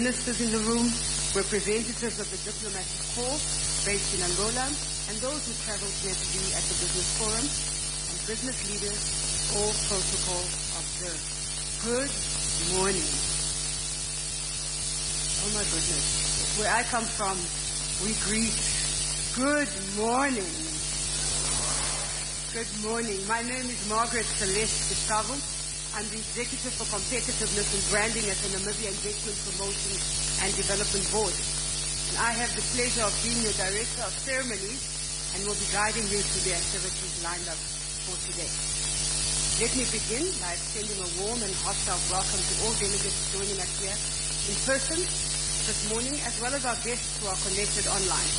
Ministers in the room, representatives of the diplomatic corps based in Angola, and those who traveled here to be at the business forum, and business leaders, all protocol observed. Good morning. Oh my goodness. Where I come from, we greet good morning. Good morning. My name is Margaret Celeste Gustavo. I'm the Executive for Competitiveness and Branding at the Namibia Investment Promotion and Development Board. And I have the pleasure of being your Director of Ceremonies and will be guiding you through the activities lined up for today. Let me begin by extending a warm and heartfelt welcome to all delegates joining us here in person this morning, as well as our guests who are connected online.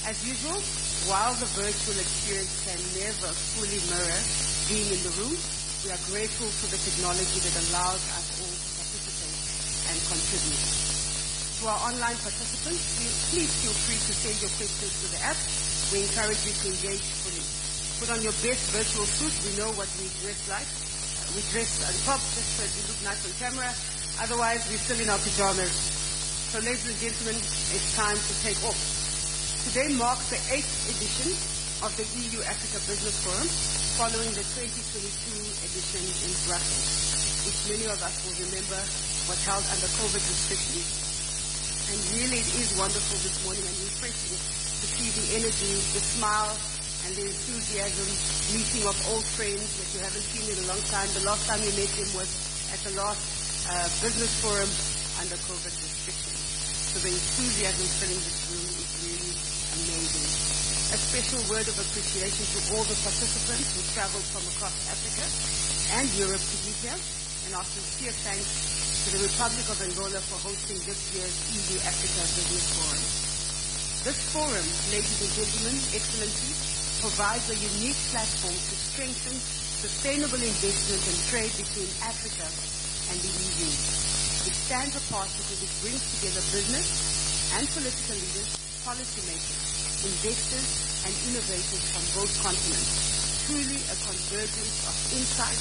As usual, while the virtual experience can never fully mirror being in the room, we are grateful for the technology that allows us all to participate and contribute. To our online participants, please feel free to send your questions to the app. We encourage you to engage fully. Put on your best virtual suit. We know what we dress like. We dress on top just so we look nice on camera. Otherwise, we're still in our pajamas. So ladies and gentlemen, it's time to take off. Today marks the 8th edition of the EU-Africa Business Forum, following the 2022 edition in Brussels, which many of us will remember was held under COVID restrictions. And really it is wonderful this morning and refreshing to see the energy, the smile, and the enthusiasm, meeting of old friends that you haven't seen in a long time. The last time you met him was at the last business forum under COVID restrictions. So the enthusiasm filling this room is really amazing. A special word of appreciation to all the participants who traveled from across Africa and Europe to be here, and our sincere thanks to the Republic of Angola for hosting this year's EU-Africa Business Forum. This forum, ladies and gentlemen, Excellencies, provides a unique platform to strengthen sustainable investment and trade between Africa and the EU. It stands apart because it brings together business and political leaders, policymakers, investors and innovators from both continents. Truly a convergence of insight,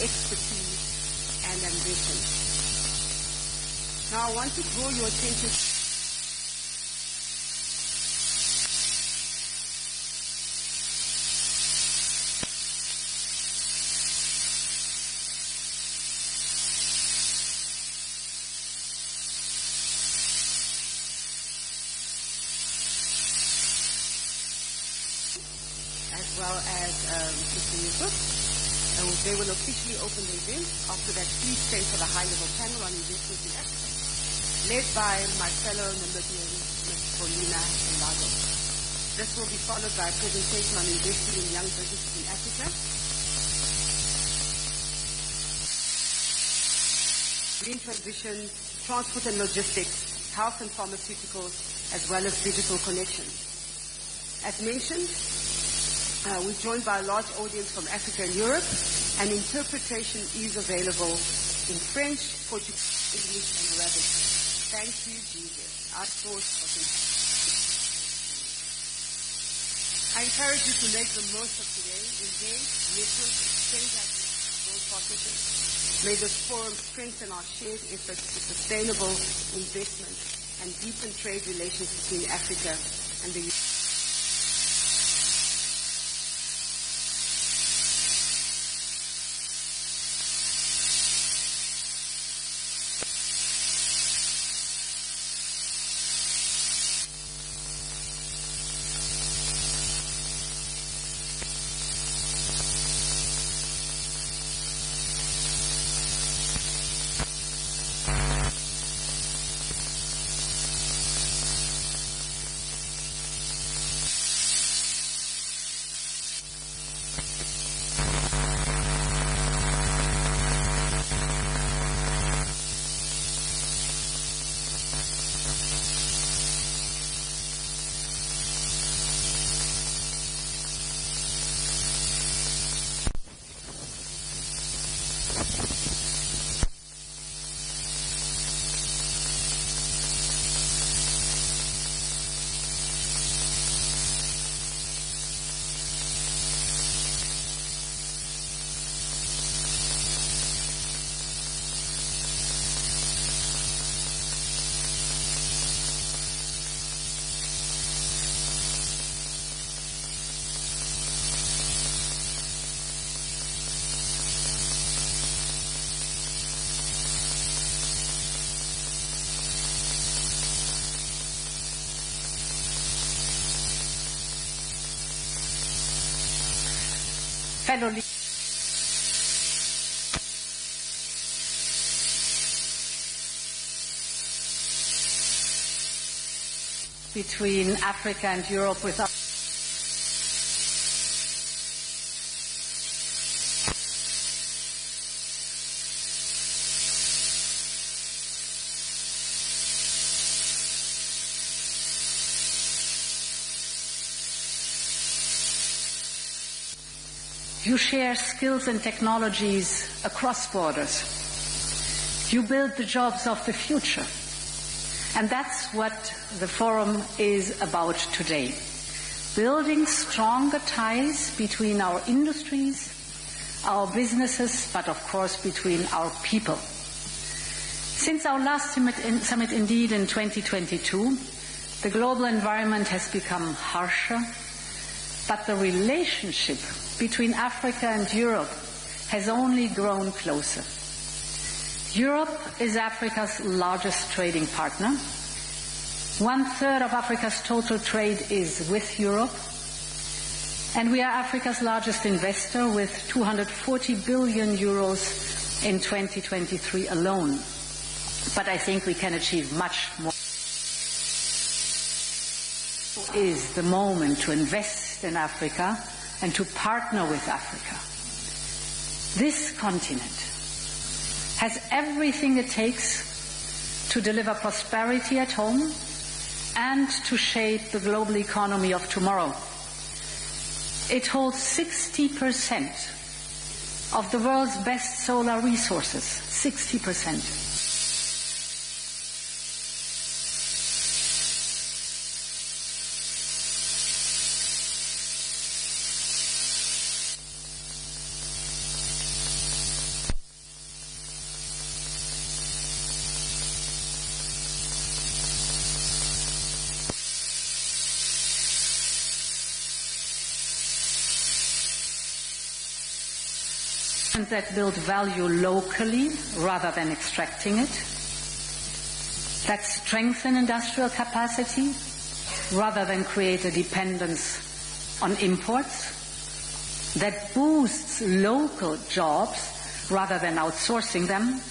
expertise and ambition. Now I want to draw your attention as well as Mr. Yusuf. They will officially open the event. After that, please stay for the high-level panel on investment in Africa, led by my fellow Namibian, Ms. Paulina Elago. This will be followed by a presentation on investing in young businesses in Africa. Green transition, transport and logistics, health and pharmaceuticals, as well as digital connections. As mentioned, we're joined by a large audience from Africa and Europe, and interpretation is available in French, Portuguese, English, and Arabic. Thank you, Jesus. Our source of I encourage you to make the most of today. Engage, network, exchange ideas, build partnerships. May this forum strengthen our shared efforts to sustainable investment and deepen trade relations between Africa and the EU. fellow leaders. Between Africa and Europe without you share skills and technologies across borders. You build the jobs of the future. And that's what the forum is about today. Building stronger ties between our industries, our businesses, but of course between our people. Since our last summit indeed in 2022, the global environment has become harsher, but the relationship between Africa and Europe has only grown closer. Europe is Africa's largest trading partner. 1/3 of Africa's total trade is with Europe. And we are Africa's largest investor with 240 billion euros in 2023 alone. But I think we can achieve much more. Is the moment to invest in Africa and to partner with Africa. This continent has everything it takes to deliver prosperity at home and to shape the global economy of tomorrow. It holds 60% of the world's best solar resources, 60%. That build value locally rather than extracting it, that strengthen industrial capacity rather than create a dependence on imports, that boosts local jobs rather than outsourcing them.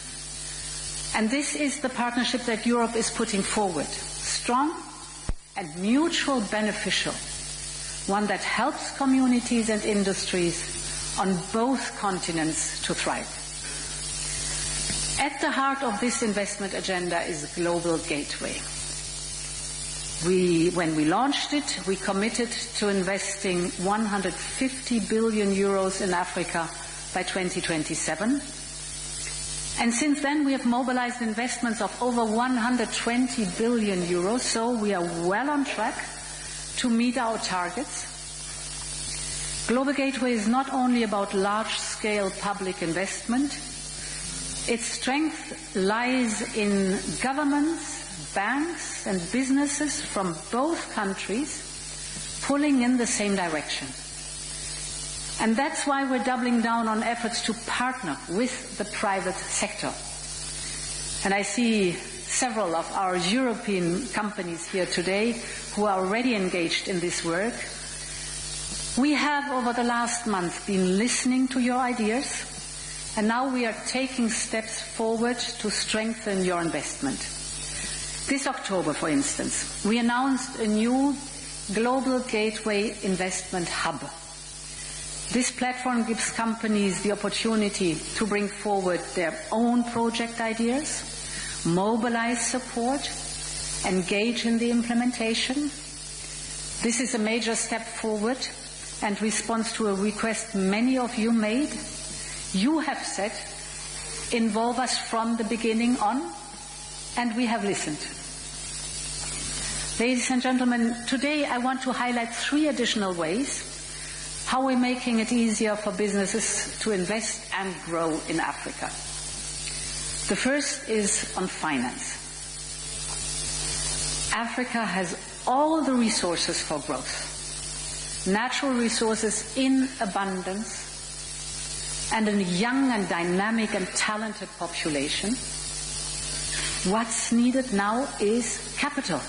And this is the partnership that Europe is putting forward, strong and mutual beneficial, one that helps communities and industries on both continents to thrive. At the heart of this investment agenda is Global Gateway. When we launched it, we committed to investing 150 billion euros in Africa by 2027. And since then we have mobilized investments of over 120 billion euros, so we are well on track to meet our targets. Global Gateway is not only about large-scale public investment. Its strength lies in governments, banks and businesses from both countries pulling in the same direction. And that's why we're doubling down on efforts to partner with the private sector. And I see several of our European companies here today who are already engaged in this work. We have, over the last month, been listening to your ideas, and now we are taking steps forward to strengthen your investment. This October, for instance, we announced a new Global Gateway Investment Hub. This platform gives companies the opportunity to bring forward their own project ideas, mobilize support, engage in the implementation. This is a major step forward and responds to a request many of you made. You have said, involve us from the beginning on, and we have listened. Ladies and gentlemen, today I want to highlight 3 additional ways how we're making it easier for businesses to invest and grow in Africa. The first is on finance. Africa has all the resources for growth. Natural resources in abundance, and a young and dynamic and talented population. What's needed now is capital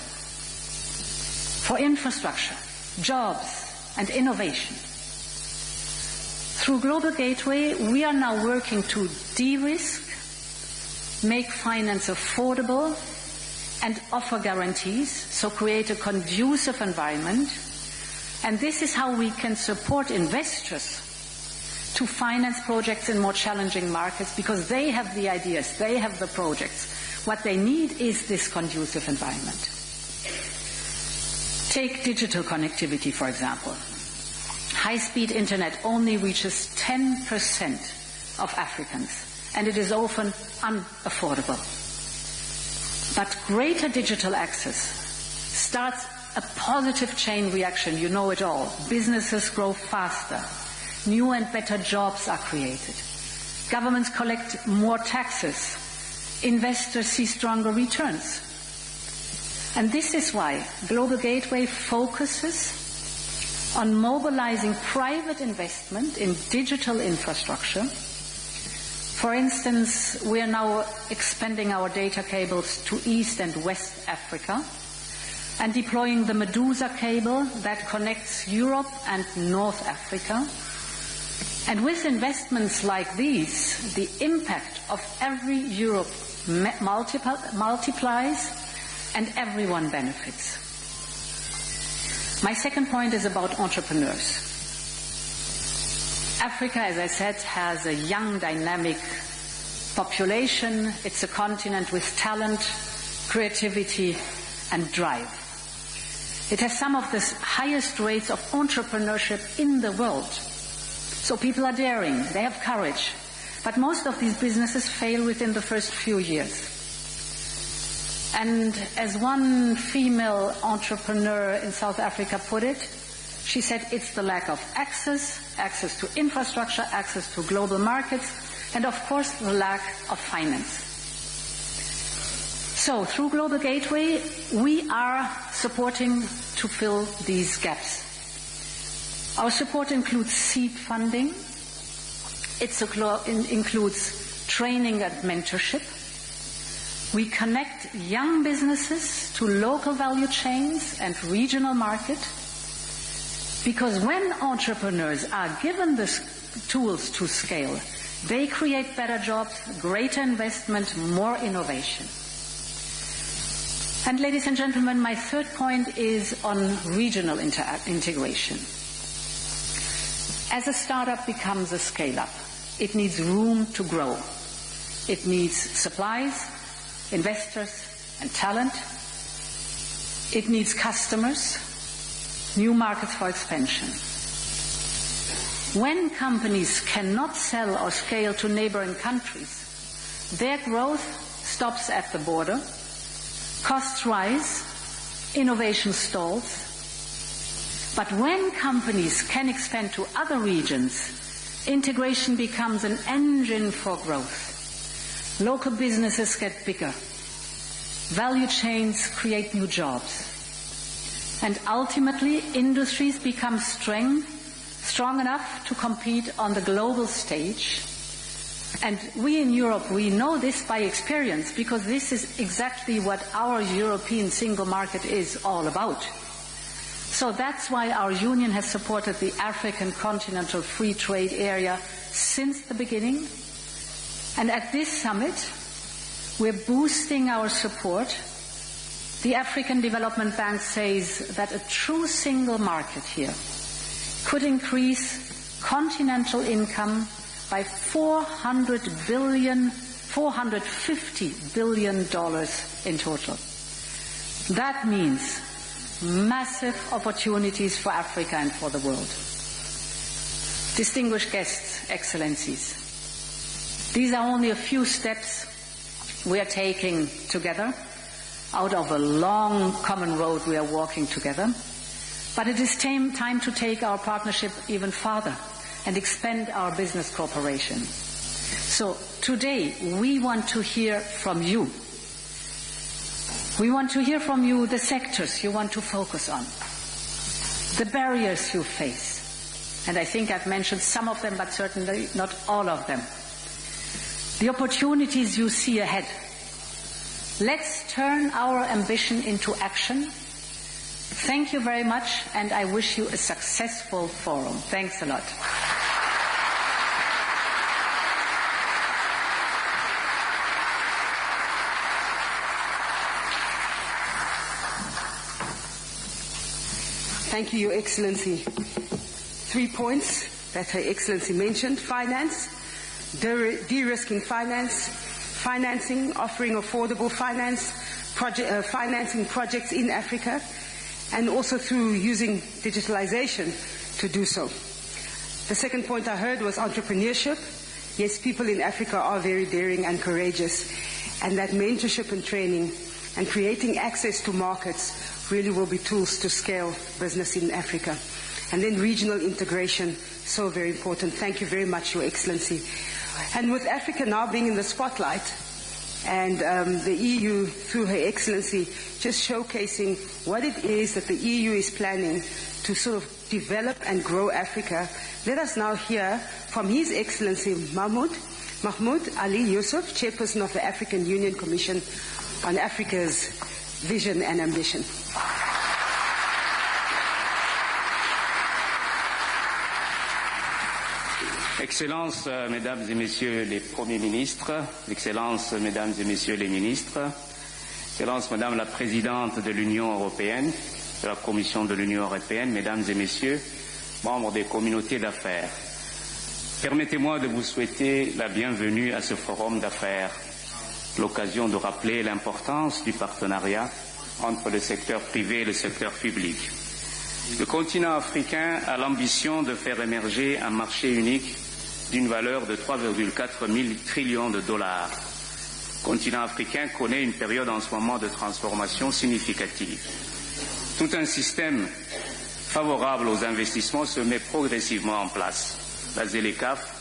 for infrastructure, jobs, and innovation. Through Global Gateway, we are now working to de-risk, make finance affordable, and offer guarantees, so create a conducive environment. And this is how we can support investors to finance projects in more challenging markets, because they have the ideas, they have the projects. What they need is this conducive environment. Take digital connectivity, for example. High-speed internet only reaches 10% of Africans, and it is often unaffordable. But greater digital access starts a positive chain reaction, you know it all. Businesses grow faster. New and better jobs are created. Governments collect more taxes. Investors see stronger returns. And this is why Global Gateway focuses on mobilizing private investment in digital infrastructure. For instance, we are now expanding our data cables to East and West Africa and deploying the Medusa cable that connects Europe and North Africa. And with investments like these, the impact of every euro multiplies and everyone benefits. My second point is about entrepreneurs. Africa, as I said, has a young, dynamic population. It's a continent with talent, creativity, and drive. It has some of the highest rates of entrepreneurship in the world. So people are daring, they have courage. But most of these businesses fail within the first few years. And as one female entrepreneur in South Africa put it, she said it's the lack of access to infrastructure, access to global markets, and of course the lack of finance. So through Global Gateway, we are supporting to fill these gaps. Our support includes seed funding. It includes training and mentorship. We connect young businesses to local value chains and regional market, because when entrepreneurs are given the tools to scale, they create better jobs, greater investment, more innovation. And ladies and gentlemen, my third point is on regional integration. As a startup becomes a scale-up, it needs room to grow. It needs supplies, investors, and talent. It needs customers, new markets for expansion. When companies cannot sell or scale to neighboring countries, their growth stops at the border, costs rise, innovation stalls. But when companies can expand to other regions, integration becomes an engine for growth. Local businesses get bigger. Value chains create new jobs. And ultimately, industries become strong enough to compete on the global stage. And we in Europe, we know this by experience, because this is exactly what our European single market is all about. So that's why our union has supported the African Continental Free Trade Area since the beginning. And at this summit, we're boosting our support. The African Development Bank says that a true single market here could increase continental income by $450 billion in total. That means massive opportunities for Africa and for the world. Distinguished guests, excellencies, these are only a few steps we are taking together out of a long common road we are walking together. But it is time to take our partnership even farther and expand our business cooperation. So today we want to hear from you. We want to hear from you the sectors you want to focus on, the barriers you face, and I think I've mentioned some of them, but certainly not all of them. The opportunities you see ahead. Let's turn our ambition into action. Thank you very much, and I wish you a successful forum. Thanks a lot. Thank you, Your Excellency. 3 points that Her Excellency mentioned: finance, de-risking finance, financing, offering affordable finance, financing projects in Africa, and also through using digitalization to do so. The second point I heard was entrepreneurship. Yes, people in Africa are very daring and courageous, and that mentorship and training and creating access to markets really will be tools to scale business in Africa. And then regional integration, so very important. Thank you very much, Your Excellency. And with Africa now being in the spotlight, and the EU, through Her Excellency, just showcasing what it is that the EU is planning to sort of develop and grow Africa, let us now hear from His Excellency Mahmoud Ali Yusuf, Chairperson of the African Union Commission on Africa's Vision and Ambition. Excellences, Mesdames et Messieurs les Premiers ministres, Excellences, Mesdames et Messieurs les ministres, Excellences, Madame la Présidente de l'Union européenne, de la Commission de l'Union européenne, Mesdames et Messieurs, membres des communautés d'affaires, permettez-moi de vous souhaiter la bienvenue à ce forum d'affaires, l'occasion de rappeler l'importance du partenariat entre le secteur privé et le secteur public. Le continent africain a l'ambition de faire émerger un marché unique d'une valeur de 3,4 trillions de dollars. Le continent africain connaît une période en ce moment de transformation significative. Tout un système favorable aux investissements se met progressivement en place. La ZLECAf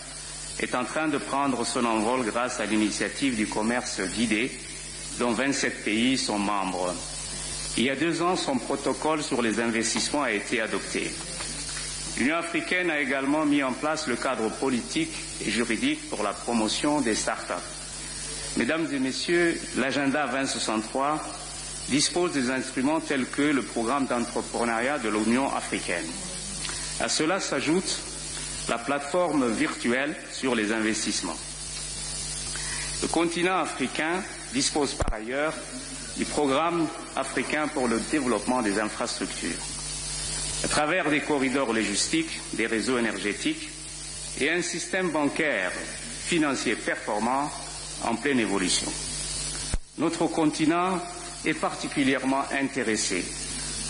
est en train de prendre son envol grâce à l'initiative du commerce guidé, dont 27 pays sont membres. Il y a 2 ans, son protocole sur les investissements a été adopté. L'Union africaine a également mis en place le cadre politique et juridique pour la promotion des start-up. Mesdames et Messieurs, l'agenda 2063 dispose des instruments tels que le programme d'entrepreneuriat de l'Union africaine. À cela s'ajoute la plateforme virtuelle sur les investissements. Le continent africain dispose par ailleurs du programme africain pour le développement des infrastructures, à travers des corridors logistiques, des réseaux énergétiques et un système bancaire financier performant en pleine évolution. Notre continent est particulièrement intéressé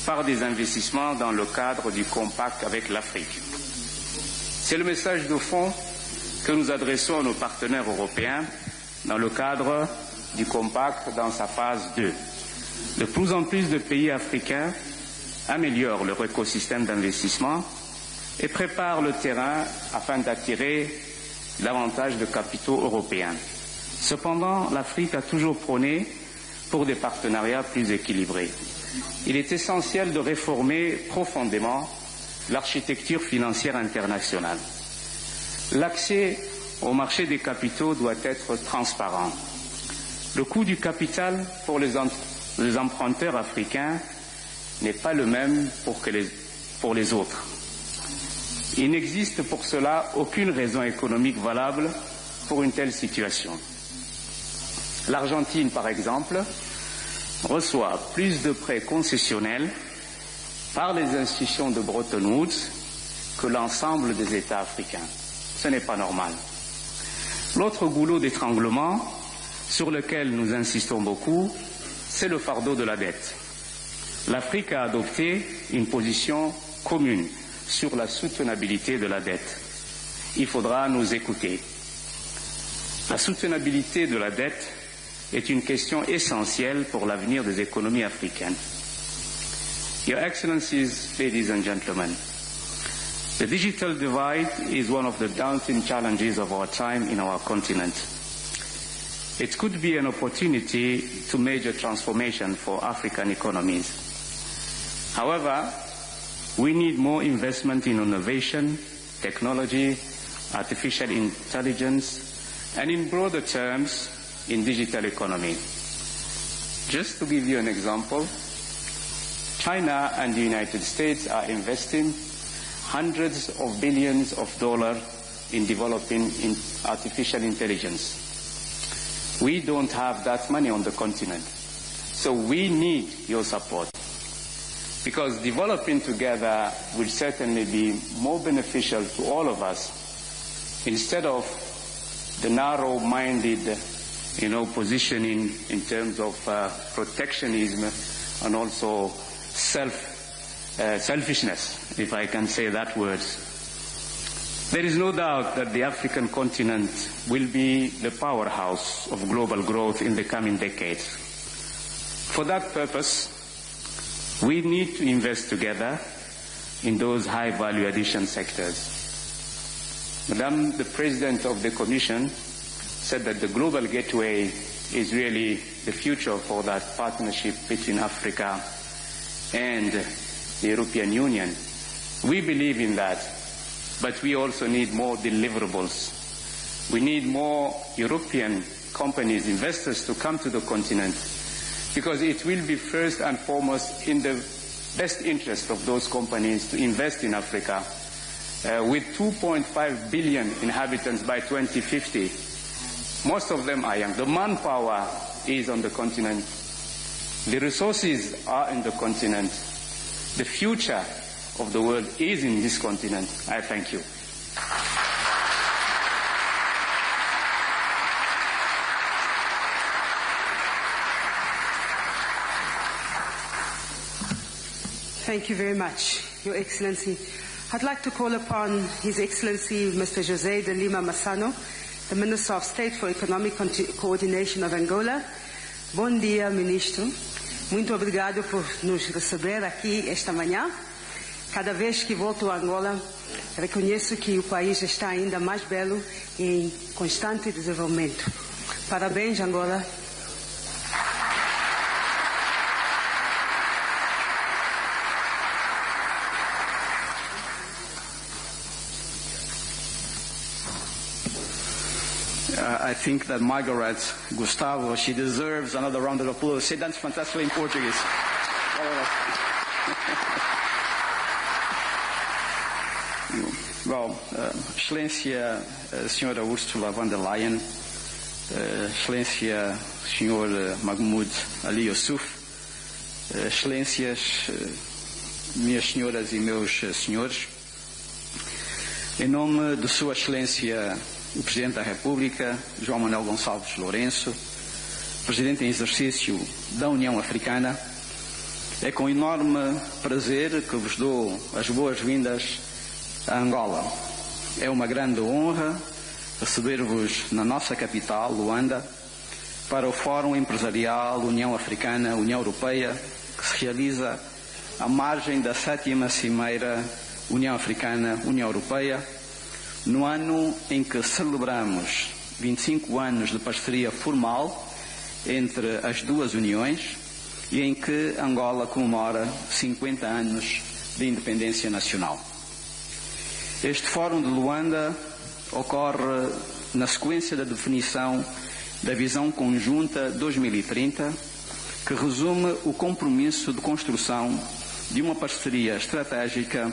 par des investissements dans le cadre du compact avec l'Afrique. C'est le message de fond que nous adressons à nos partenaires européens dans le cadre du compact dans sa phase 2. De plus en plus de pays africains améliorent leur écosystème d'investissement et préparent le terrain afin d'attirer davantage de capitaux européens. Cependant, l'Afrique a toujours prôné pour des partenariats plus équilibrés. Il est essentiel de réformer profondément l'architecture financière internationale. L'accès au marché des capitaux doit être transparent. Le coût du capital pour les emprunteurs africains n'est pas le même pour les autres. Il n'existe pour cela aucune raison économique valable pour une telle situation. L'Argentine, par exemple, reçoit plus de prêts concessionnels par les institutions de Bretton Woods que l'ensemble des États africains. Ce n'est pas normal. L'autre goulot d'étranglement sur lequel nous insistons beaucoup, c'est le fardeau de la dette. L'Afrique a adopté une position commune sur la soutenabilité de la dette. Il faudra nous écouter. La soutenabilité de la dette est une question essentielle pour l'avenir des économies africaines. Your Excellencies, ladies and gentlemen, the digital divide is one of the daunting challenges of our time in our continent. It could be an opportunity to major transformation for African economies. However, we need more investment in innovation, technology, artificial intelligence, and in broader terms, in digital economy. Just to give you an example, China and the United States are investing hundreds of billions of dollars in developing artificial intelligence. We don't have that money on the continent, so we need your support. because developing together will certainly be more beneficial to all of us instead of the narrow-minded, positioning in terms of protectionism and also selfishness, if I can say that word. There is no doubt that the African continent will be the powerhouse of global growth in the coming decades. For that purpose, we need to invest together in those high-value addition sectors. Madam, the President of the Commission said that the Global Gateway is really the future for that partnership between Africa and the European Union. We believe in that, but we also need more deliverables. We need more European companies, investors to come to the continent, because it will be first and foremost in the best interest of those companies to invest in Africa. With 2.5 billion inhabitants by 2050, most of them are young. The manpower is on the continent. The resources are in the continent. The future of the world is in this continent. I thank you. Thank you very much, Your Excellency. I'd like to call upon His Excellency Mr. José de Lima Massano, the Minister of State for Economic Coordination of Angola. Bom dia, Ministro. Muito obrigado por nos receber aqui esta manhã. Cada vez que volto a Angola, reconheço que o país está ainda mais belo e em constante desenvolvimento. Parabéns, Angola. I think that Margaret Gustavo, she deserves another round of applause. Say that's fantastic in Portuguese. Well, Excelência Senhora Ursula von der Leyen, Excelência Senhor Mahmoud Ali Yousuf, Excelências, minhas senhoras e meus senhores, em nome de Sua Excelência o Presidente da República, João Manuel Gonçalves Lourenço, Presidente em exercício da União Africana, é com enorme prazer que vos dou as boas-vindas a Angola. É uma grande honra receber-vos na nossa capital, Luanda, para o Fórum Empresarial União Africana-União Europeia, que se realiza à margem da 7ª Cimeira União Africana-União Europeia, no ano em que celebramos 25 anos de parceria formal entre as duas uniões e em que Angola comemora 50 anos de independência nacional. Este Fórum de Luanda ocorre na sequência da definição da Visão Conjunta 2030, que resume o compromisso de construção de uma parceria estratégica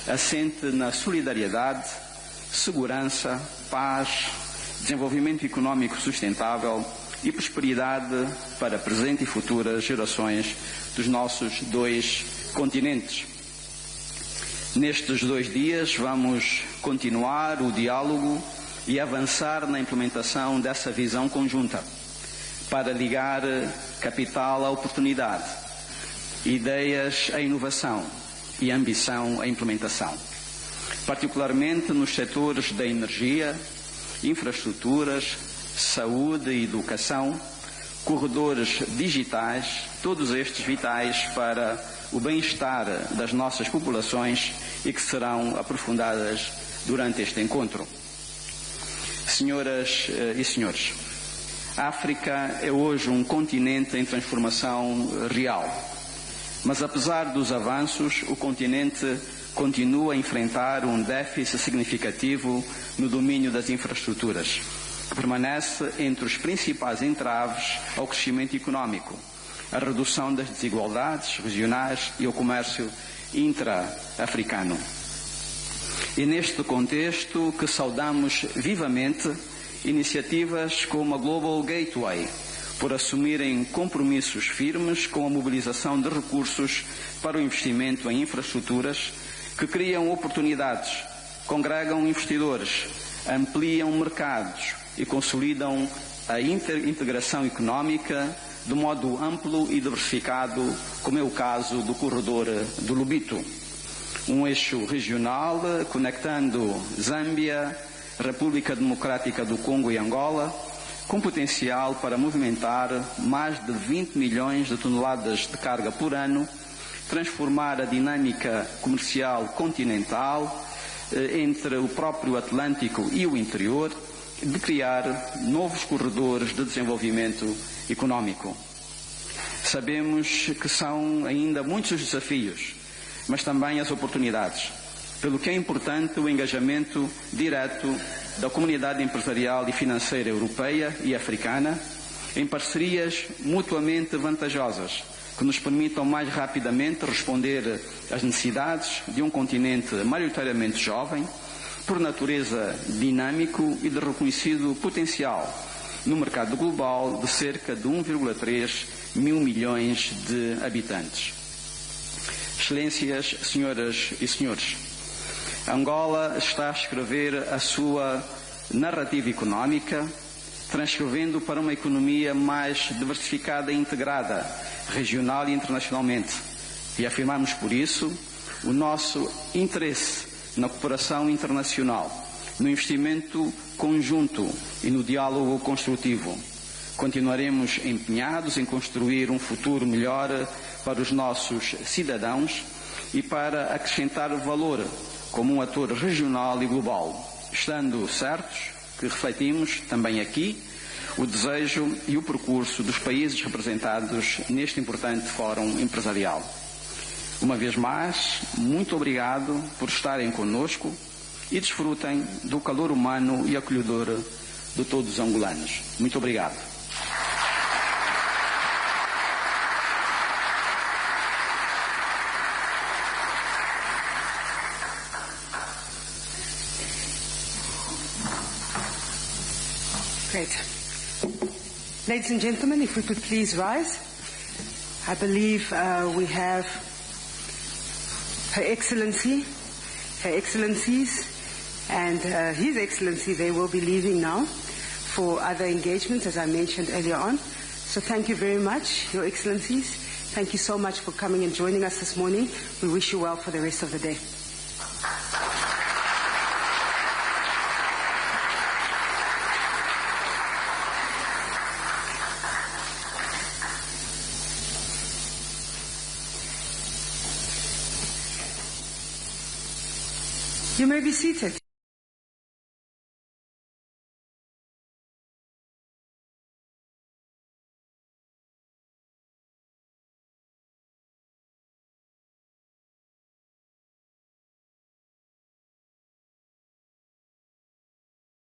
assente na solidariedade, segurança, paz, desenvolvimento económico sustentável e prosperidade para presente e futuras gerações dos nossos dois continentes. Nestes 2 dias vamos continuar o diálogo e avançar na implementação dessa visão conjunta para ligar capital à oportunidade, ideias à inovação e ambição à implementação, particularmente nos setores da energia, infraestruturas, saúde e educação, corredores digitais, todos estes vitais para o bem-estar das nossas populações e que serão aprofundadas durante este encontro. Senhoras e senhores, a África é hoje um continente em transformação real, mas apesar dos avanços, o continente continua a enfrentar um déficit significativo no domínio das infraestruturas, que permanece entre os principais entraves ao crescimento económico, a redução das desigualdades regionais e o comércio intra-africano. E neste contexto que saudamos vivamente iniciativas como a Global Gateway, por assumirem compromissos firmes com a mobilização de recursos para o investimento em infraestruturas que criam oportunidades, congregam investidores, ampliam mercados e consolidam a integração económica de modo amplo e diversificado, como é o caso do corredor do Lobito, um eixo regional conectando Zâmbia, República Democrática do Congo e Angola, com potencial para movimentar mais de 20 milhões de toneladas de carga por ano, transformar a dinâmica comercial continental entre o próprio Atlântico e o interior, de criar novos corredores de desenvolvimento económico. Sabemos que são ainda muitos os desafios, mas também as oportunidades, pelo que é importante o engajamento direto da comunidade empresarial e financeira europeia e africana em parcerias mutuamente vantajosas, que nos permitam mais rapidamente responder às necessidades de um continente maioritariamente jovem, por natureza dinâmico e de reconhecido potencial no mercado global de cerca de 1,3 mil milhões de habitantes. Excelências, senhoras e senhores, Angola está a escrever a sua narrativa económica, transcrevendo para uma economia mais diversificada e integrada, regional e internacionalmente. E afirmamos, por isso, o nosso interesse na cooperação internacional, no investimento conjunto e no diálogo construtivo. Continuaremos empenhados em construir um futuro melhor para os nossos cidadãos e para acrescentar valor como um ator regional e global, estando certos que refletimos também aqui o desejo e o percurso dos países representados neste importante fórum empresarial. Uma vez mais, muito obrigado por estarem conosco e desfrutem do calor humano e acolhedor de todos os angolanos. Muito obrigado. Great. Ladies and gentlemen, if we could please rise. I believe we have Her Excellency, Her Excellencies, and His Excellency. They will be leaving now for other engagements, as I mentioned earlier on. So thank you very much, Your Excellencies. Thank you so much for coming and joining us this morning. We wish you well for the rest of the day. You may be seated.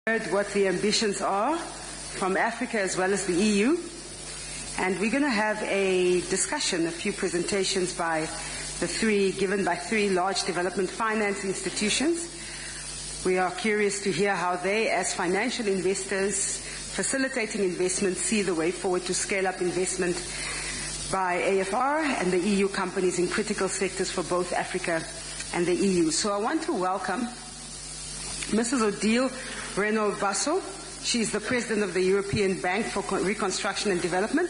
Heard what the ambitions are from Africa as well as the EU, and we're going to have a discussion, a few presentations by given by three large development finance institutions. We are curious to hear how they, as financial investors facilitating investment, see the way forward to scale up investment by AFR and the EU companies in critical sectors for both Africa and the EU. So I want to welcome Mrs. Odile Renaud-Basso. She is the President of the European Bank for Reconstruction and Development.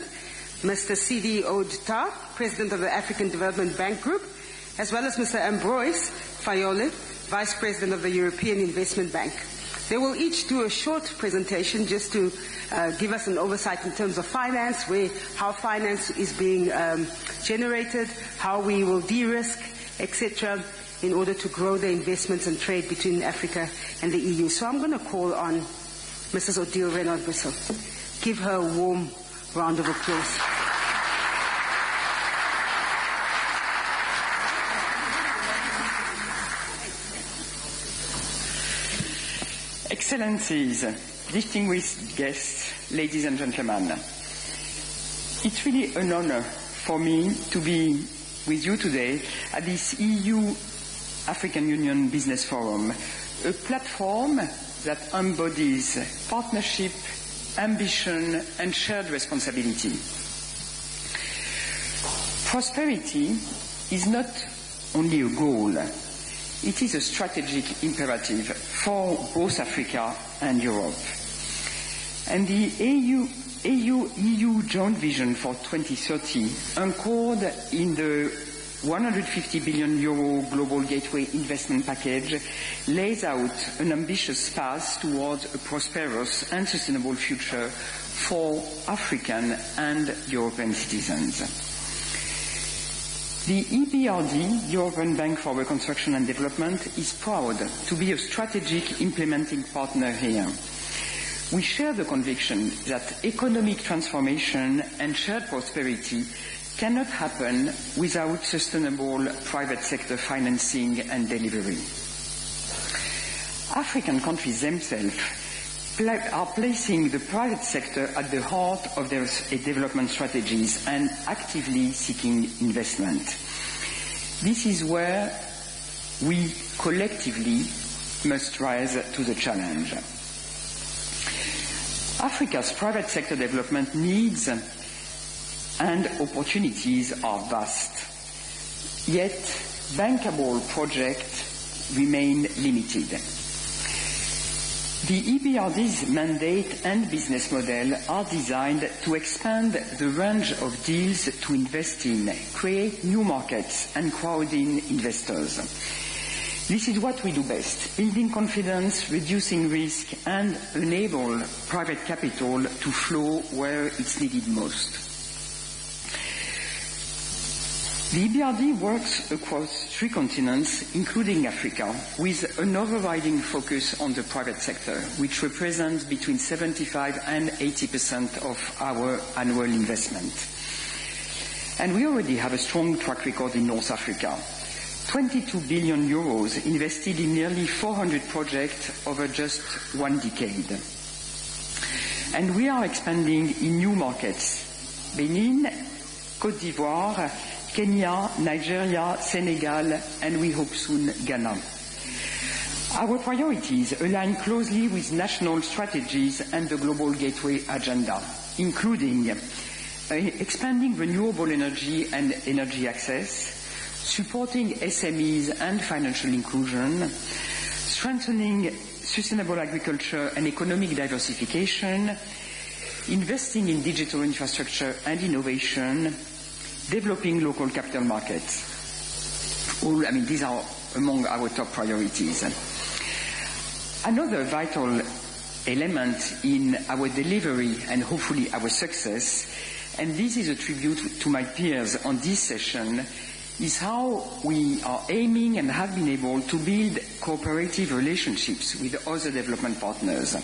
Mr. Sidi Oudta, President of the African Development Bank Group, as well as Mr. Ambroise Fayole, Vice President of the European Investment Bank. They will each do a short presentation just to give us an oversight in terms of finance, how finance is being generated, how we will de-risk, etc., in order to grow the investments and trade between Africa and the EU. So I'm going to call on Mrs. Odile Renaud-Basso. Give her a warm round of applause. Excellencies, distinguished guests, ladies and gentlemen, it's really an honor for me to be with you today at this EU-African Union Business Forum, a platform that embodies partnership, ambition, and shared responsibility. Prosperity is not only a goal, it is a strategic imperative for both Africa and Europe. And the EU joint vision for 2030, anchored in the 150 billion euro global gateway investment package, lays out an ambitious path towards a prosperous and sustainable future for African and European citizens. The EBRD, European Bank for Reconstruction and Development, is proud to be a strategic implementing partner here. We share the conviction that economic transformation and shared prosperity cannot happen without sustainable private sector financing and delivery. African countries themselves are placing the private sector at the heart of their development strategies and actively seeking investment. This is where we collectively must rise to the challenge. Africa's private sector development needs and opportunities are vast, yet bankable projects remain limited. The EBRD's mandate and business model are designed to expand the range of deals to invest in, create new markets, and crowd in investors. This is what we do best, building confidence, reducing risk, and enable private capital to flow where it's needed most. The EBRD works across 3 continents, including Africa, with an overriding focus on the private sector, which represents between 75% and 80% of our annual investment. And we already have a strong track record in North Africa. 22 billion euros invested in nearly 400 projects over just 1 decade. And we are expanding in new markets: Benin, Côte d'Ivoire, Kenya, Nigeria, Senegal, and we hope soon Ghana. Our priorities align closely with national strategies and the Global Gateway agenda, including expanding renewable energy and energy access, supporting SMEs and financial inclusion, strengthening sustainable agriculture and economic diversification, investing in digital infrastructure and innovation, developing local capital markets. These are among our top priorities. Another vital element in our delivery and hopefully our success, and this is a tribute to my peers on this session, is how we are aiming and have been able to build cooperative relationships with other development partners,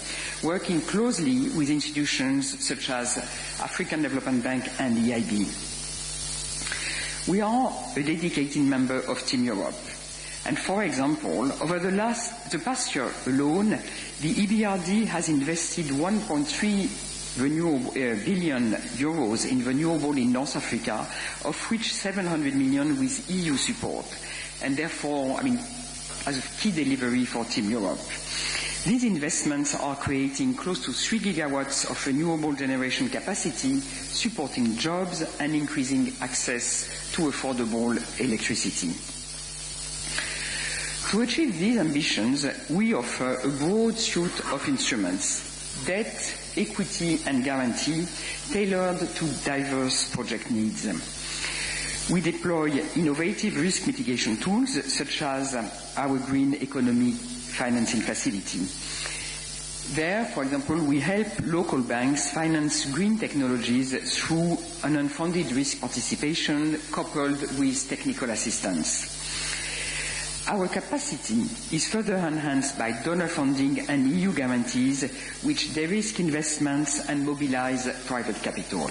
working closely with institutions such as African Development Bank and EIB. We are a dedicated member of Team Europe. And for example, over the past year alone, the EBRD has invested 1.3 billion euros in renewable in North Africa, of which 700 million with EU support. And therefore, as a key delivery for Team Europe. These investments are creating close to 3 gigawatts of renewable generation capacity, supporting jobs and increasing access to affordable electricity. To achieve these ambitions, we offer a broad suite of instruments: debt, equity and guarantee, tailored to diverse project needs. We deploy innovative risk mitigation tools such as our Green Economy Financing Facility. There, for example, we help local banks finance green technologies through an unfunded risk participation coupled with technical assistance. Our capacity is further enhanced by donor funding and EU guarantees, which de-risk investments and mobilize private capital.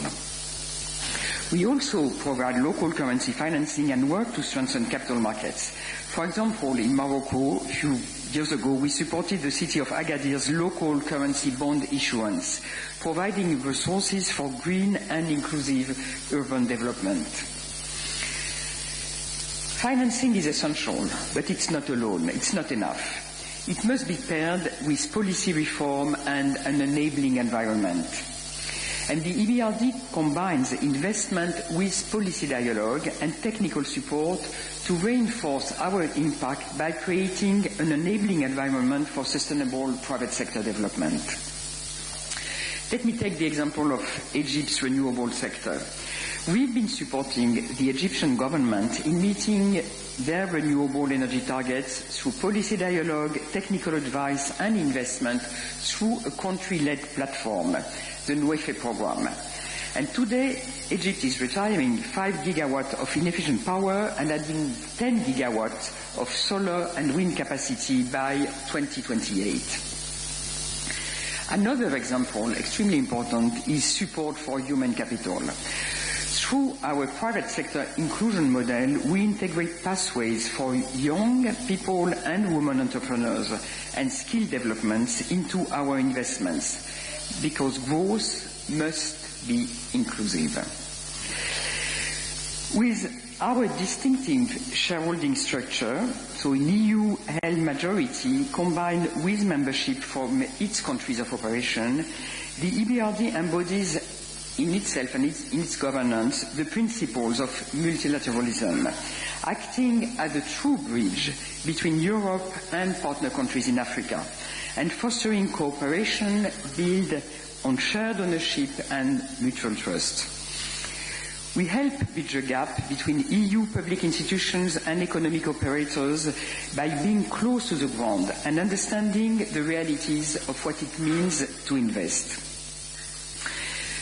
We also provide local currency financing and work to strengthen capital markets. For example, in Morocco, a few years ago, we supported the city of Agadir's local currency bond issuance, providing resources for green and inclusive urban development. Financing is essential, but it's not alone. It's not enough. it must be paired with policy reform and an enabling environment. And the EBRD combines investment with policy dialogue and technical support to reinforce our impact by creating an enabling environment for sustainable private sector development. Let me take the example of Egypt's renewable sector. We've been supporting the Egyptian government in meeting their renewable energy targets through policy dialogue, technical advice and investment through a country-led platform, the NWEFE program. And today, Egypt is retiring 5 gigawatts of inefficient power and adding 10 gigawatts of solar and wind capacity by 2028. Another example, extremely important, is support for human capital. Through our private sector inclusion model, we integrate pathways for young people and women entrepreneurs and skill developments into our investments, because growth must be inclusive. With our distinctive shareholding structure, so an EU-held majority combined with membership from its countries of operation, the EBRD embodies in itself and in its governance the principles of multilateralism, acting as a true bridge between Europe and partner countries in Africa, and fostering cooperation built on shared ownership and mutual trust. We help bridge the gap between EU public institutions and economic operators by being close to the ground and understanding the realities of what it means to invest.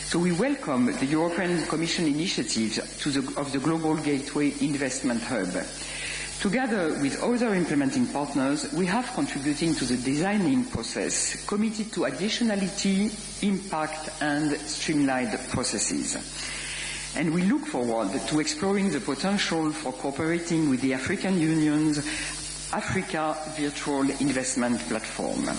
So we welcome the European Commission initiative of the Global Gateway Investment Hub. Together with other implementing partners, we have contributed to the designing process, committed to additionality, impact and streamlined processes. And we look forward to exploring the potential for cooperating with the African Union's Africa Virtual Investment Platform.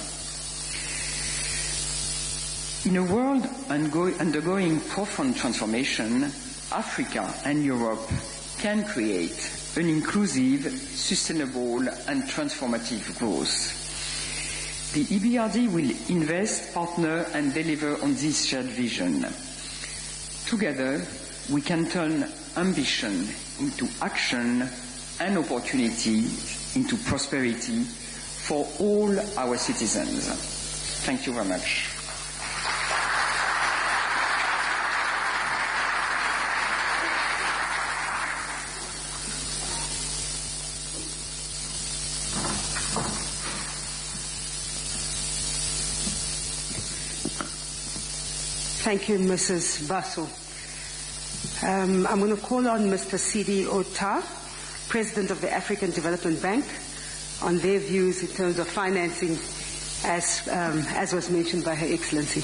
In a world undergoing profound transformation, Africa and Europe can create an inclusive, sustainable and transformative growth. The EBRD will invest, partner and deliver on this shared vision. Together, we can turn ambition into action and opportunity into prosperity for all our citizens. Thank you very much. Thank you, Mrs. Basu. I'm going to call on Mr. Sidi Ota, President of the African Development Bank, on their views in terms of financing, as was mentioned by Her Excellency.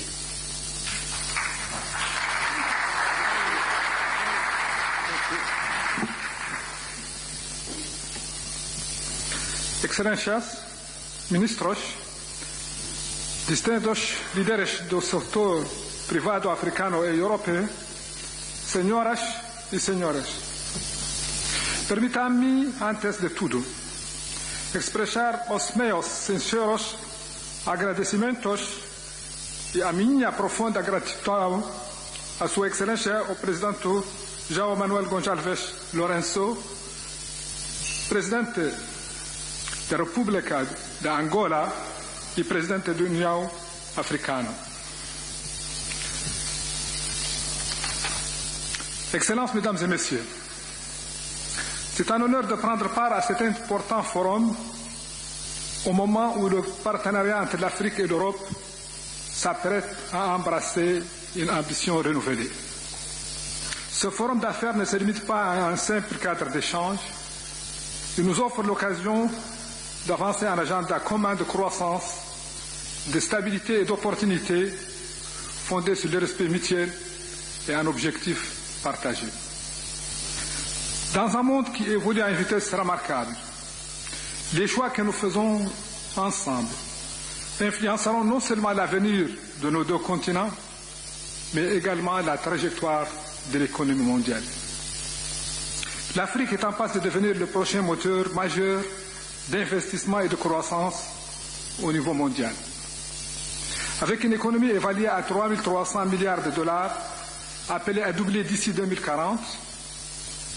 Excelências, Ministros, distintos líderes do setor privado africano e europeu, senhoras e senhores, permitam-me, antes de tudo, expressar os meus sinceros agradecimentos e a minha profunda gratidão à Sua Excelência, o Presidente João Manuel Gonçalves Lourenço, Presidente da República da Angola e Presidente da União Africana. Excellences, Mesdames et Messieurs, c'est un honneur de prendre part à cet important forum au moment où le partenariat entre l'Afrique et l'Europe s'apprête à embrasser une ambition renouvelée. Ce forum d'affaires ne se limite pas à un simple cadre d'échange, il nous offre l'occasion d'avancer un agenda commun de croissance, de stabilité et d'opportunité fondé sur le respect mutuel et un objectif partagé. Dans un monde qui évolue à une vitesse remarquable, les choix que nous faisons ensemble influenceront non seulement l'avenir de nos deux continents, mais également la trajectoire de l'économie mondiale. L'Afrique est en passe de devenir le prochain moteur majeur d'investissement et de croissance au niveau mondial. Avec une économie évaluée à 3 300 milliards de dollars, appelée à doubler d'ici 2040,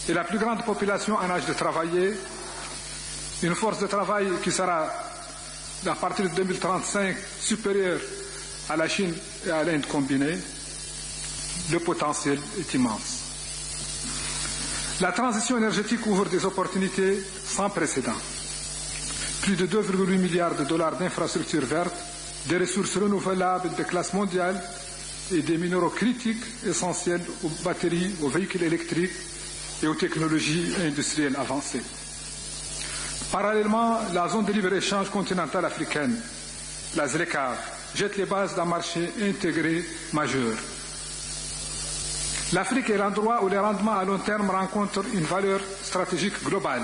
et la plus grande population en âge de travailler, une force de travail qui sera, à partir de 2035, supérieure à la Chine et à l'Inde combinées, le potentiel est immense. La transition énergétique ouvre des opportunités sans précédent. Plus de 2,8 milliards de dollars d'infrastructures vertes, des ressources renouvelables de classe mondiale et des minéraux critiques essentiels aux batteries, aux véhicules électriques et aux technologies industrielles avancées. Parallèlement, la zone de libre-échange continentale africaine, la ZLECAf, jette les bases d'un marché intégré majeur. L'Afrique est l'endroit où les rendements à long terme rencontrent une valeur stratégique globale.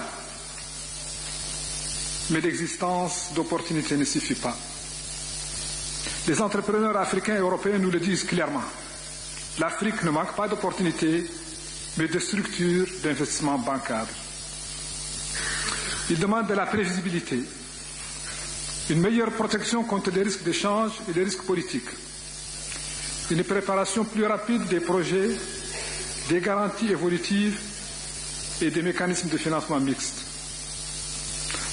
Mais l'existence d'opportunités ne suffit pas. Les entrepreneurs africains et européens nous le disent clairement. L'Afrique ne manque pas d'opportunités, mais de structures d'investissement bancables. Ils demandent de la prévisibilité, une meilleure protection contre les risques d'échange et les risques politiques, une préparation plus rapide des projets, des garanties évolutives et des mécanismes de financement mixtes.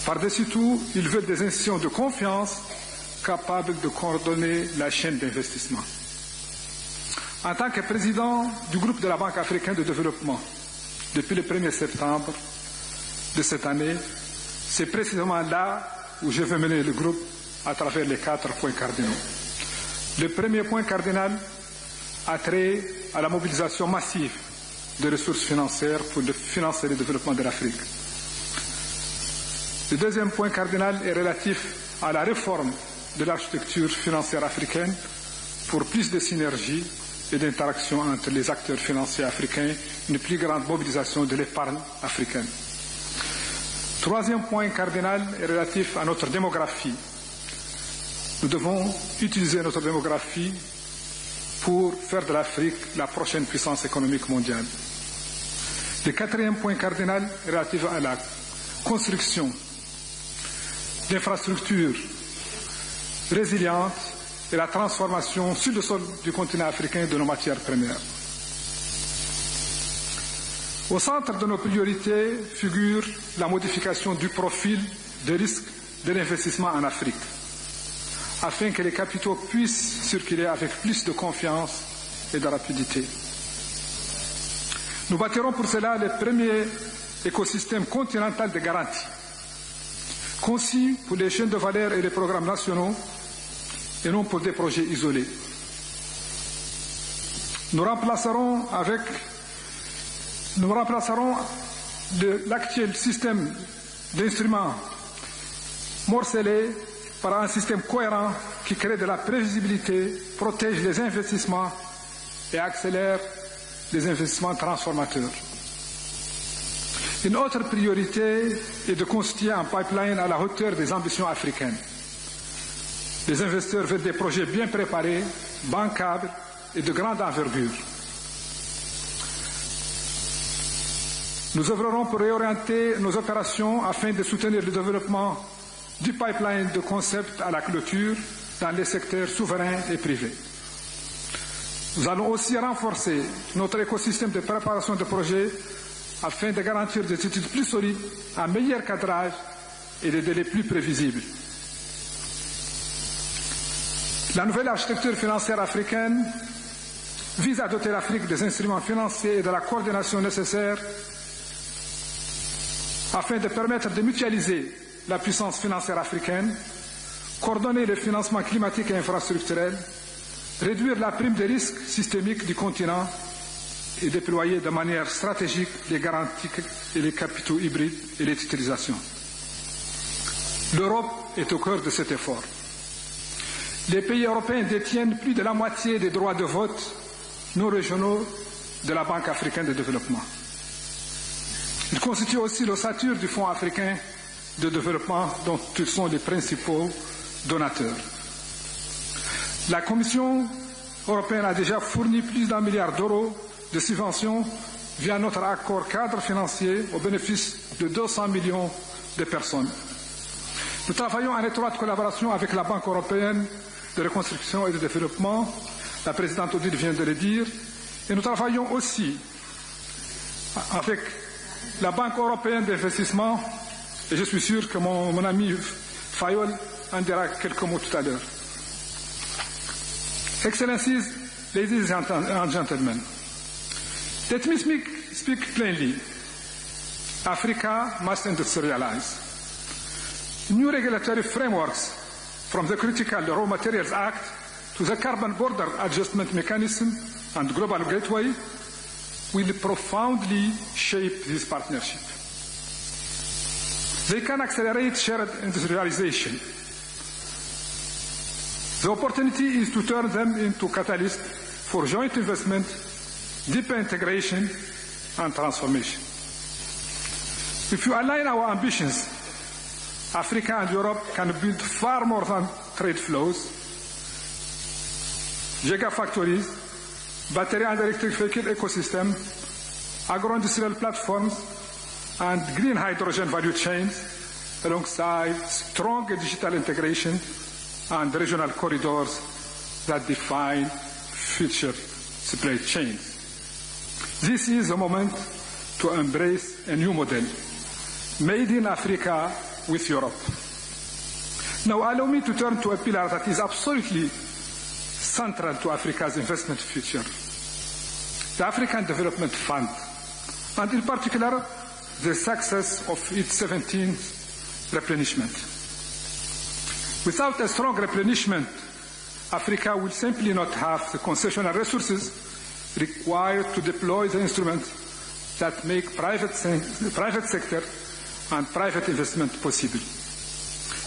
Par-dessus tout, ils veulent des institutions de confiance capables de coordonner la chaîne d'investissement. En tant que président du groupe de la Banque africaine de développement, depuis le 1er septembre de cette année, c'est précisément là où je veux mener le groupe à travers les 4 points cardinaux. Le premier point cardinal a trait à la mobilisation massive de ressources financières pour financer le développement de l'Afrique. Le deuxième point cardinal est relatif à la réforme de l'architecture financière africaine pour plus de synergie et d'interaction entre les acteurs financiers africains, une plus grande mobilisation de l'épargne africaine. Troisième point cardinal est relatif à notre démographie. Nous devons utiliser notre démographie pour faire de l'Afrique la prochaine puissance économique mondiale. Le quatrième point cardinal est relatif à la construction d'infrastructures résilientes et la transformation sur le sol du continent africain de nos matières premières. Au centre de nos priorités figure la modification du profil de risque de l'investissement en Afrique, afin que les capitaux puissent circuler avec plus de confiance et de rapidité. Nous bâtirons pour cela le premier écosystème continental de garantie, conçu pour les chaînes de valeur et les programmes nationaux et non pour des projets isolés. Nous remplacerons l'actuel système d'instruments morcelés par un système cohérent qui crée de la prévisibilité, protège les investissements et accélère les investissements transformateurs. Une autre priorité est de constituer un pipeline à la hauteur des ambitions africaines. Les investisseurs veulent des projets bien préparés, bancables et de grande envergure. Nous œuvrerons pour réorienter nos opérations afin de soutenir le développement du pipeline de concept à la clôture dans les secteurs souverains et privés. Nous allons aussi renforcer notre écosystème de préparation de projets afin de garantir des études plus solides, un meilleur cadrage et des délais plus prévisibles. La nouvelle architecture financière africaine vise à doter l'Afrique des instruments financiers et de la coordination nécessaire afin de permettre de mutualiser la puissance financière africaine, coordonner le financement climatique et infrastructurel, réduire la prime de risque systémique du continent et déployer de manière stratégique les garanties et les capitaux hybrides et les titrisation. L'Europe est au cœur de cet effort. Les pays européens détiennent plus de la moitié des droits de vote non régionaux de la Banque africaine de développement. Ils constituent aussi l'ossature du Fonds africain de développement dont ils sont les principaux donateurs. La Commission européenne a déjà fourni plus d'1 milliard d'euros de subventions via notre accord cadre financier au bénéfice de 200 millions de personnes. Nous travaillons en étroite collaboration avec la Banque européenne de reconstruction et de développement, la présidente Odile vient de le dire, et nous travaillons aussi avec la Banque européenne d'investissement, et je suis sûr que mon ami Fayol en dira quelques mots tout à l'heure. Excellencies, ladies and gentlemen, let me speak plainly. Africa must industrialize. New regulatory frameworks, from the Critical Raw Materials Act to the Carbon Border Adjustment Mechanism and Global Gateway, will profoundly shape this partnership. They can accelerate shared industrialization. The opportunity is to turn them into catalysts for joint investment, deeper integration, and transformation. If you align our ambitions, Africa and Europe can build far more than trade flows, gigafactories, battery and electric vehicle ecosystem, agro-industrial platforms, and green hydrogen value chains, alongside strong digital integration and regional corridors that define future supply chains. This is a moment to embrace a new model, made in Africa with Europe. Now allow me to turn to a pillar that is absolutely central to Africa's investment future, the African Development Fund, and in particular, the success of its 17th replenishment. Without a strong replenishment, Africa will simply not have the concessional resources required to deploy the instruments that make private sector and private investment possible.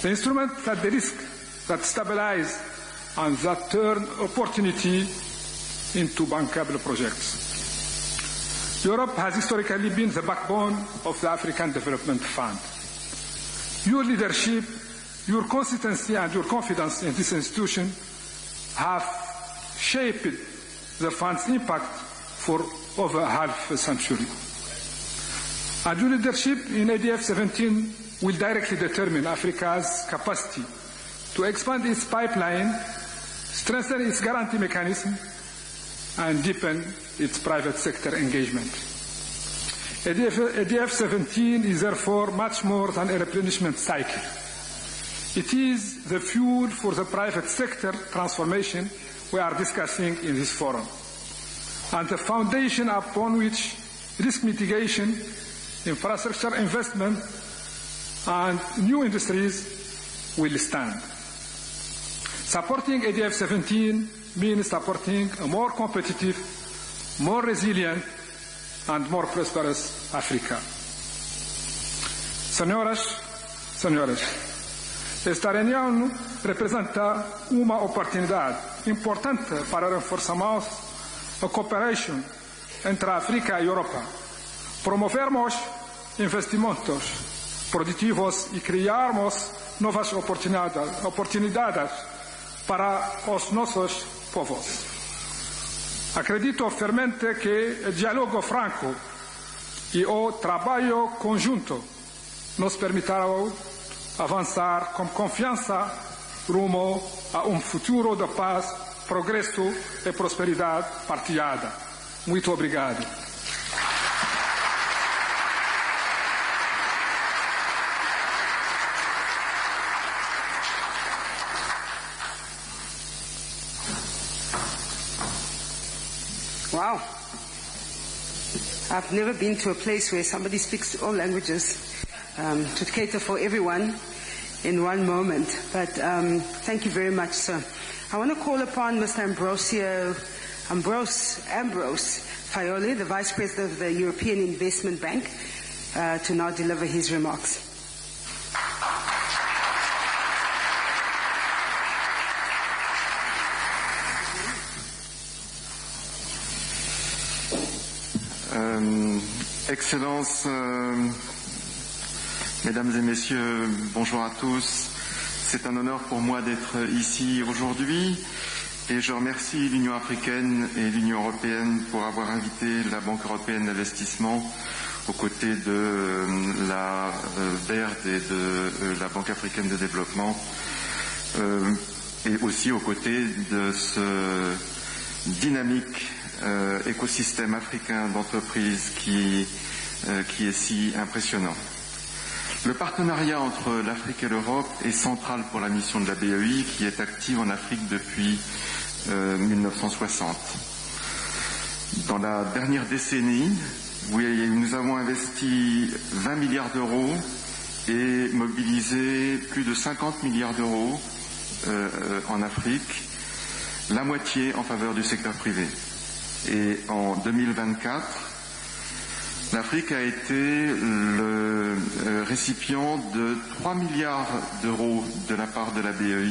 The instruments that de-risk, that stabilize, and that turn opportunity into bankable projects. Europe has historically been the backbone of the African Development Fund. Your leadership, your consistency, and your confidence in this institution have shaped the fund's impact for over half a century. And your leadership in ADF 17 will directly determine Africa's capacity to expand its pipeline, strengthen its guarantee mechanism, and deepen its private sector engagement. ADF 17 is therefore much more than a replenishment cycle. It is the fuel for the private sector transformation we are discussing in this forum, and the foundation upon which risk mitigation, infrastructure investment, and new industries will stand. Supporting ADF 17 means supporting a more competitive, more resilient, and more prosperous Africa. Senhoras, esta reunião representa uma oportunidade importante para reforçarmos a cooperação entre a África e a Europa, promovermos investimentos produtivos e criarmos novas oportunidades para os nossos povos. Acredito fermamente que o diálogo franco e o trabalho conjunto nos permitirão avançar com confiança rumo a futuro de paz, progresso e prosperidade partilhada. Muito obrigado. Wow. I've never been to a place where somebody speaks all languages to cater for everyone in one moment. But thank you very much, sir. I want to call upon Mr. Ambrose Fayoli, the Vice President of the European Investment Bank, to now deliver his remarks. Excellences, Mesdames et Messieurs, bonjour à tous. C'est un honneur pour moi d'être ici aujourd'hui et je remercie l'Union africaine et l'Union européenne pour avoir invité la Banque européenne d'investissement aux côtés de la BERD et de la Banque africaine de développement, et aussi aux côtés de ce dynamique écosystème africain d'entreprises qui est si impressionnant. Le partenariat entre l'Afrique et l'Europe est central pour la mission de la BEI qui est active en Afrique depuis 1960. Dans la dernière décennie, nous avons investi 20 milliards d'euros et mobilisé plus de 50 milliards d'euros en Afrique, la moitié en faveur du secteur privé. Et en 2024, l'Afrique a été le récipient de 3 milliards d'euros de la part de la BEI